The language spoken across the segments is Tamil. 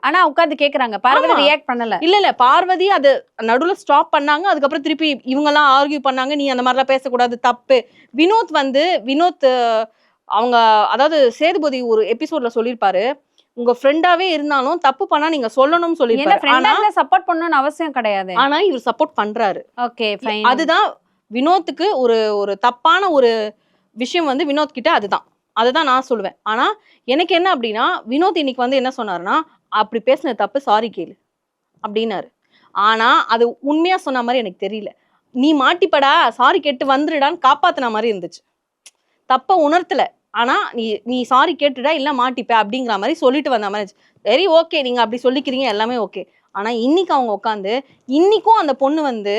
ஆனா உட்கார்ந்து கேக்குறாங்க, பார்வதி ரியாக்ட் பண்ணல. இல்ல பார்வதி அது நடுவுல ஸ்டாப் பண்ணாங்க. அதுக்கப்புறம் திருப்பி இவங்க எல்லாம் ஆர்கியூ பண்ணாங்க, நீ அந்த மாதிரிலாம் பேசக்கூடாது, தப்பு. வினோத் அவங்க அதாவது சேதுபதி ஒரு எபிசோட்ல சொல்லியிருப்பாரு, உங்க ஃப்ரெண்டாவே இருந்தாலும் தப்பு பண்ணா நீங்க சொல்லணும்னு சொல்லியிருப்பாரு. ஆனா சப்போர்ட் பண்ணணும்னு அவசியம் கிடையாது. ஆனா இவர் சப்போர்ட் பண்றாரு. Okay fine. அதுதான் வினோத்துக்கு ஒரு தப்பான ஒரு விஷயம் வந்து வினோத் கிட்ட அதுதான் நான் சொல்லுவேன். ஆனா எனக்கு என்ன அப்படின்னா, வினோத் இன்னைக்கு வந்து என்ன சொன்னாருன்னா, அப்படி பேசின தப்பு சாரி கேளு அப்படின்னாரு. ஆனா அது உண்மையா சொன்ன மாதிரி எனக்கு தெரியல. நீ மாட்டிப்படா, சாரி கேட்டு வந்துருடான்னு காப்பாத்தின மாதிரி இருந்துச்சு. தப்ப உணர்த்தல, ஆனா நீ சாரி கேட்டுடா இல்ல மாட்டிப்ப அப்படிங்கிற மாதிரி சொல்லிட்டு வந்த மாதிரி. வெரி ஓகே, நீங்க அப்படி சொல்லிக்கிறீங்க, எல்லாமே ஓகே. ஆனா இன்னைக்கு அவங்க உட்காந்து இன்னைக்கும் அந்த பொண்ணு வந்து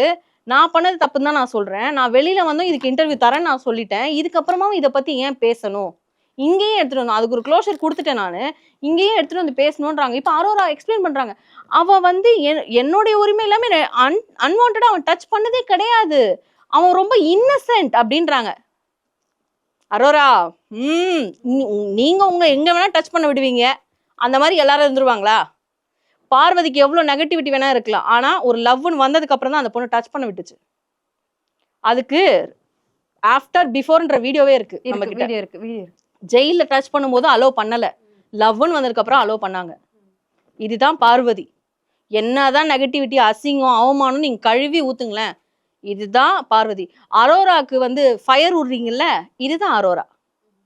நான் பண்ணது தப்புன்னு தான் நான் சொல்றேன், நான் வெளியில வந்து இதுக்கு இன்டர்வியூ தரேன்னு நான் சொல்லிட்டேன், இதுக்கப்புறமாவும் இதை பத்தி ஏன் பேசணும், இங்கேயும் எடுத்துட்டு வந்தோம், அதுக்கு ஒரு க்ளோஷர் கொடுத்துட்டேன் நானு, இங்கேயும் எடுத்துட்டு வந்து பேசணும்ன்றாங்க. இப்ப அரோரா எக்ஸ்பிளைன் பண்றாங்க, அவ வந்து என்னுடைய உரிமை எல்லாமே அன்வான்டா அவன் டச் பண்ணதே கிடையாது, அவன் ரொம்ப இன்னசென்ட் அப்படின்றாங்க. அரோரா நீங்க உங்க எங்க வேணா டச் பண்ண விடுவீங்க, அந்த மாதிரி எல்லாரும் இருந்துருவாங்களா? பார்வதிக்கு எவ்வளவு நெகட்டிவிட்டி வேணா இருக்கலாம், ஆனா ஒரு லவ்னு வந்ததுக்கு அப்புறம் தான் அந்த பொண்ணு டச் பண்ண விட்டுச்சு. அதுக்கு ஆஃப்டர் பிஃபோர்ன்ற வீடியோவே இருக்கு நம்ம கிட்ட. வீடியோ இருக்கு. ஜெயில டச் பண்ணும்போது அலோ பண்ணல, லவ்னு வந்ததுக்கு அப்புறம் அலோ பண்ணாங்க. இதுதான் பார்வதி. என்னதான் நெகட்டிவிட்டி, அசிங்கம், அவமானம் நீங்க கழுவி ஊத்துங்களேன், இதுதான் பார்வதி. அரோராக்கு வந்து ஃபயர் விடுறீங்கல்ல, இதுதான் அரோரா.